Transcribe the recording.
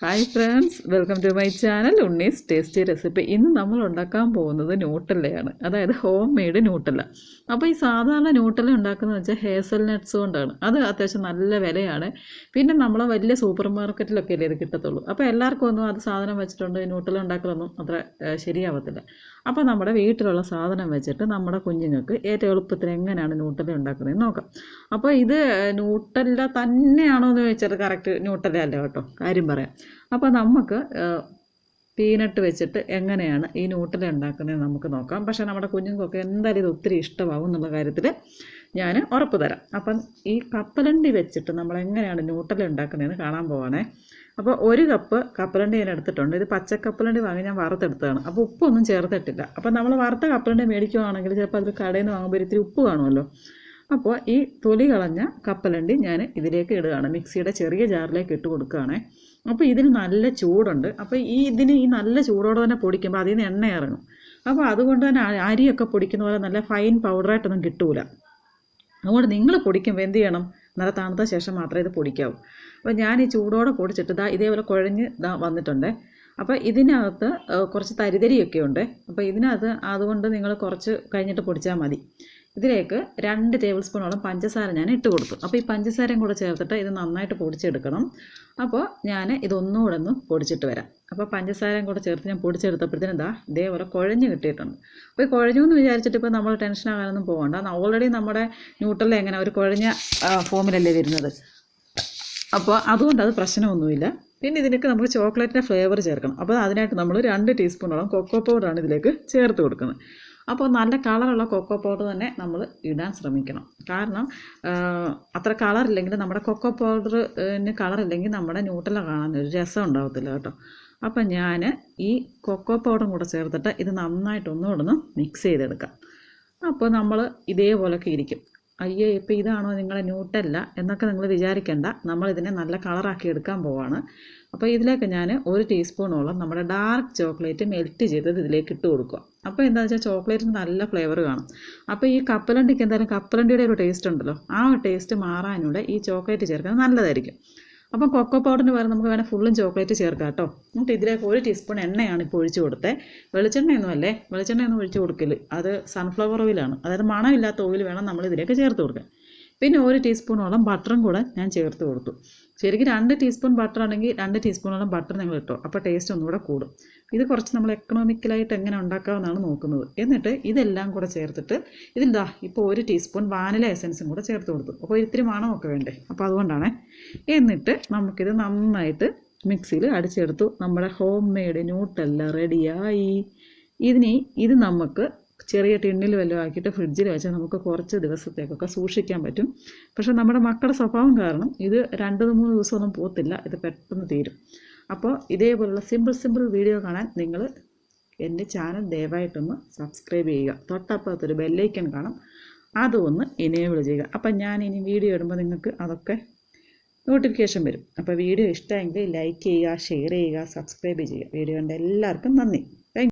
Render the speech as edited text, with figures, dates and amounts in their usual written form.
Hi friends, welcome to my channel Unni's tasty recipe. ഇന്ന് നമ്മൾ ഉണ്ടാക്കാൻ പോകുന്നത് ന്യൂട്ടല്ലയാണ്, അതായത് ഹോം മെയ്ഡ് ന്യൂട്ടല്ല. അപ്പോൾ ഈ സാധാരണ ന്യൂട്ടല്ല ഉണ്ടാക്കുന്നത് വെച്ചാൽ ഹേസൽ നട്ട്സ് കൊണ്ടാണ്. അത് അത്യാവശ്യം നല്ല വിലയാണ്. പിന്നെ നമ്മൾ വലിയ സൂപ്പർ മാർക്കറ്റിലൊക്കെ അല്ലേ ഇത് കിട്ടത്തുള്ളൂ. അപ്പോൾ എല്ലാവർക്കും ഒന്നും അത് സാധനം വെച്ചിട്ടുണ്ട് ന്യൂട്ടല്ല ഉണ്ടാക്കലൊന്നും അത്ര ശരിയാവത്തില്ല. അപ്പോൾ നമ്മുടെ വീട്ടിലുള്ള സാധനം വെച്ചിട്ട് നമ്മുടെ കുഞ്ഞുങ്ങൾക്ക് ഏറ്റവും എളുപ്പത്തിൽ എങ്ങനെയാണ് ന്യൂട്ടല്ല ഉണ്ടാക്കുന്നതെന്ന് നോക്കാം. അപ്പോൾ ഇത് ന്യൂട്ടല്ല തന്നെയാണോ എന്ന് ചോദിച്ചാൽ കറക്റ്റ് ന്യൂട്ടല്ല അല്ല കേട്ടോ, കാര്യം പറയാം. അപ്പോൾ നമുക്ക് പീനട്ട് വെച്ചിട്ട് എങ്ങനെയാണ് ഈ ന്യൂട്ടല ഉണ്ടാക്കുന്നത് നമുക്ക് നോക്കാം. പക്ഷേ നമ്മുടെ കുഞ്ഞുങ്ങൾക്കൊക്കെ എന്തായാലും ഇത് ഒത്തിരി ഇഷ്ടമാവും എന്നുള്ള കാര്യത്തിൽ ഞാൻ ഉറപ്പ് തരാം. അപ്പം ഈ കപ്പലണ്ടി വെച്ചിട്ട് നമ്മൾ എങ്ങനെയാണ് ന്യൂട്ടല ഉണ്ടാക്കുന്നതെന്ന് കാണാൻ പോവാണേ. അപ്പോൾ 1 കപ്പ് കപ്പലണ്ടി ഞാൻ എടുത്തിട്ടുണ്ട്. ഇത് പച്ചക്കപ്പലണ്ടി വാങ്ങി ഞാൻ വറുത്തെടുത്തതാണ്. അപ്പോൾ ഉപ്പൊന്നും ചേർത്തിട്ടില്ല. അപ്പോൾ നമ്മൾ വറുത്ത കപ്പലണ്ടി മേടിക്കുകയാണെങ്കിൽ ചിലപ്പോൾ അതിൽ കടയിൽ നിന്ന് വാങ്ങുമ്പോൾ ഇത്തിരി ഉപ്പ് കാണുമല്ലോ. അപ്പോൾ ഈ തൊലി കളഞ്ഞ കപ്പലണ്ടി ഞാൻ ഇതിലേക്ക് ഇടുകയാണ്, മിക്സിയുടെ ചെറിയ ജാറിലേക്ക് ഇട്ട് കൊടുക്കുകയാണേ. അപ്പോൾ ഇതിന് നല്ല ചൂടുണ്ട്. അപ്പോൾ ഇതിന് ഈ നല്ല ചൂടോടെ തന്നെ പൊടിക്കുമ്പോൾ അതിൽ നിന്ന് എണ്ണ ഇറങ്ങും. അപ്പോൾ അതുകൊണ്ട് തന്നെ അരിയൊക്കെ പൊടിക്കുന്ന പോലെ നല്ല ഫൈൻ പൗഡറായിട്ടൊന്നും കിട്ടൂല. അതുകൊണ്ട് നിങ്ങൾ പൊടിക്കുമ്പോൾ എന്ത് ചെയ്യണം, നല്ല തണുത്ത ശേഷം മാത്രമേ ഇത് പൊടിക്കാവൂ. അപ്പോൾ ഞാൻ ഈ ചൂടോടെ പൊടിച്ചിട്ട് ഇതേപോലെ കുഴഞ്ഞ് വന്നിട്ടുണ്ട്. അപ്പോൾ ഇതിനകത്ത് കുറച്ച് തരിതരിയൊക്കെ ഉണ്ട്. അപ്പോൾ ഇതിനകത്ത് അതുകൊണ്ട് നിങ്ങൾ കുറച്ച് കഴിഞ്ഞിട്ട് പൊടിച്ചാൽ മതി. ഇതിലേക്ക് 2 ടേബിൾ സ്പൂണോളം പഞ്ചസാര ഞാൻ ഇട്ട് കൊടുത്തു. അപ്പോൾ ഈ പഞ്ചസാരയും കൂടെ ചേർത്തിട്ട് ഇത് നന്നായിട്ട് പൊടിച്ചെടുക്കണം. അപ്പോൾ ഞാൻ ഇതൊന്നുകൂടെ ഒന്ന് പൊടിച്ചിട്ട് വരാം. അപ്പോൾ പഞ്ചസാരയും കൂടെ ചേർത്ത് ഞാൻ പൊടിച്ചെടുത്തപ്പോഴത്തേനും ഇതേപോലെ കുഴഞ്ഞ് കിട്ടിയിട്ടുണ്ട്. അപ്പോൾ ഈ കുഴഞ്ഞു എന്ന് വിചാരിച്ചിട്ട് ഇപ്പോൾ നമ്മൾ ടെൻഷൻ ആകാനൊന്നും പോകണ്ട. ഓൾറെഡി നമ്മുടെ ന്യൂട്ടല്ല എങ്ങനെ ഒരു കുഴഞ്ഞ ഫോമിലല്ലേ വരുന്നത്. അപ്പോൾ അതുകൊണ്ട് അത് പ്രശ്നമൊന്നുമില്ല. പിന്നെ ഇതിലേക്ക് നമുക്ക് ചോക്ലേറ്റിൻ്റെ ഫ്ലേവർ ചേർക്കണം. അപ്പോൾ അതിനായിട്ട് നമ്മൾ 2 ടീസ്പൂണോളം കൊക്കോ പൗഡറാണ് ഇതിലേക്ക് ചേർത്ത് കൊടുക്കുന്നത്. അപ്പോൾ നല്ല കളറുള്ള കൊക്കോ പൗഡർ തന്നെ നമ്മൾ ഇടാൻ ശ്രമിക്കണം. കാരണം അത്ര കളറില്ലെങ്കിൽ നമ്മുടെ കൊക്കോ പൗഡറിന് കളറില്ലെങ്കിൽ നമ്മുടെ ന്യൂട്ടല്ല കാണാൻ ഒരു രസം ഉണ്ടാകത്തില്ല കേട്ടോ. അപ്പം ഞാൻ ഈ കൊക്കോ പൗഡറും കൂടെ ചേർത്തിട്ട് ഇത് നന്നായിട്ട് ഒന്നുകൂടെ മിക്സ് ചെയ്തെടുക്കാം. അപ്പോൾ നമ്മൾ ഇതേപോലൊക്കെ ഇരിക്കും. അയ്യേ, ഇപ്പോൾ ഇതാണോ നിങ്ങളെ ന്യൂട്ടല്ല എന്നൊക്കെ നിങ്ങൾ വിചാരിക്കേണ്ട. നമ്മളിതിനെ നല്ല കളറാക്കി എടുക്കാൻ പോവാണ്. അപ്പോൾ ഇതിലേക്ക് ഞാൻ 1 ടീസ്പൂണോളം നമ്മുടെ ഡാർക്ക് ചോക്ലേറ്റ് മെൽറ്റ് ചെയ്തത് ഇതിലേക്ക് ഇട്ട് കൊടുക്കുക. അപ്പോൾ എന്താണെന്ന് വെച്ചാൽ ചോക്ലേറ്റിന് നല്ല ഫ്ലേവർ കാണും. അപ്പോൾ ഈ കപ്പലണ്ടിക്ക് എന്തായാലും കപ്പലണ്ടിയുടെ ഒരു ടേസ്റ്റ് ഉണ്ടല്ലോ, ആ ടേസ്റ്റ് മാറാനൂടെ ഈ ചോക്ലേറ്റ് ചേർക്കുന്നത് നല്ലതായിരിക്കും. അപ്പം കൊക്കോ പൗഡറിന് പകരം നമുക്ക് വേണേൽ ഫുള്ളും ചോക്ലേറ്റ് ചേർക്കാം കേട്ടോ. എന്നിട്ട് ഇതിലേക്ക് 1 ടീസ്പൂൺ എണ്ണയാണ് ഇപ്പോൾ ഒഴിച്ച് കൊടുത്തത്. വെളിച്ചെണ്ണയൊന്നും അല്ലേ, വെളിച്ചെണ്ണയൊന്നും ഒഴിച്ച് കൊടുക്കല്. അത് സൺഫ്ലവർ ഓയിലാണ്, അതായത് മണമില്ലാത്ത ഓയിൽ വേണം നമ്മൾ ഇതിലേക്ക് ചേർത്ത് കൊടുക്കാൻ. പിന്നെ 1 ടീസ്പൂണോളം ബട്ടറും കൂടെ ഞാൻ ചേർത്ത് കൊടുത്തു. ശരിക്കും 2 ടീസ്പൂൺ ബട്ടർ ആണെങ്കിൽ 2 ടീസ്പൂണോളം ബട്ടർ നിങ്ങൾ ഇട്ടോ, അപ്പോൾ ടേസ്റ്റ് ഒന്നുകൂടെ കൂടും. ഇത് കുറച്ച് നമ്മൾ എക്കണോമിക്കലായിട്ട് എങ്ങനെ ഉണ്ടാക്കാമെന്നാണ് നോക്കുന്നത്. എന്നിട്ട് ഇതെല്ലാം കൂടെ ചേർത്തിട്ട് ഇതിൽ ഇപ്പോൾ 1 ടീസ്പൂൺ വാനില എസൻസും കൂടെ ചേർത്ത് കൊടുത്തു. അപ്പോൾ ഇത്തിരി മണമൊക്കെ വേണ്ടേ, അപ്പോൾ അതുകൊണ്ടാണ്. എന്നിട്ട് നമുക്കിത് നന്നായിട്ട് മിക്സിയിൽ അടിച്ചെടുത്തു. നമ്മുടെ ഹോം മെയ്ഡ് ന്യൂട്ടല്ല റെഡിയായി. ഇത് നമുക്ക് ചെറിയ ടിന്നിൽ വല്ലതും ആക്കിയിട്ട് ഫ്രിഡ്ജിൽ വെച്ചാൽ നമുക്ക് കുറച്ച് ദിവസത്തേക്കൊക്കെ സൂക്ഷിക്കാൻ പറ്റും. പക്ഷേ നമ്മുടെ മക്കളുടെ സ്വഭാവം കാരണം ഇത് 2-3 ദിവസമൊന്നും പോകത്തില്ല, ഇത് പെട്ടെന്ന് തീരും. അപ്പോൾ ഇതേപോലുള്ള സിമ്പിൾ വീഡിയോ കാണാൻ നിങ്ങൾ എൻ്റെ ചാനൽ ദയവായിട്ടൊന്ന് സബ്സ്ക്രൈബ് ചെയ്യുക. തൊട്ടപ്പുറത്തൊരു ബെല്ലൈക്കൺ കാണും, അതൊന്ന് എനേബിൾ ചെയ്യുക. അപ്പം ഞാൻ ഇനി വീഡിയോ ഇടുമ്പോൾ നിങ്ങൾക്ക് അതൊക്കെ നോട്ടിഫിക്കേഷൻ വരും. അപ്പോൾ വീഡിയോ ഇഷ്ടമെങ്കിൽ ലൈക്ക് ചെയ്യുക, ഷെയർ ചെയ്യുക, സബ്സ്ക്രൈബ് ചെയ്യുക. വീഡിയോ കണ്ട എല്ലാവർക്കും നന്ദി.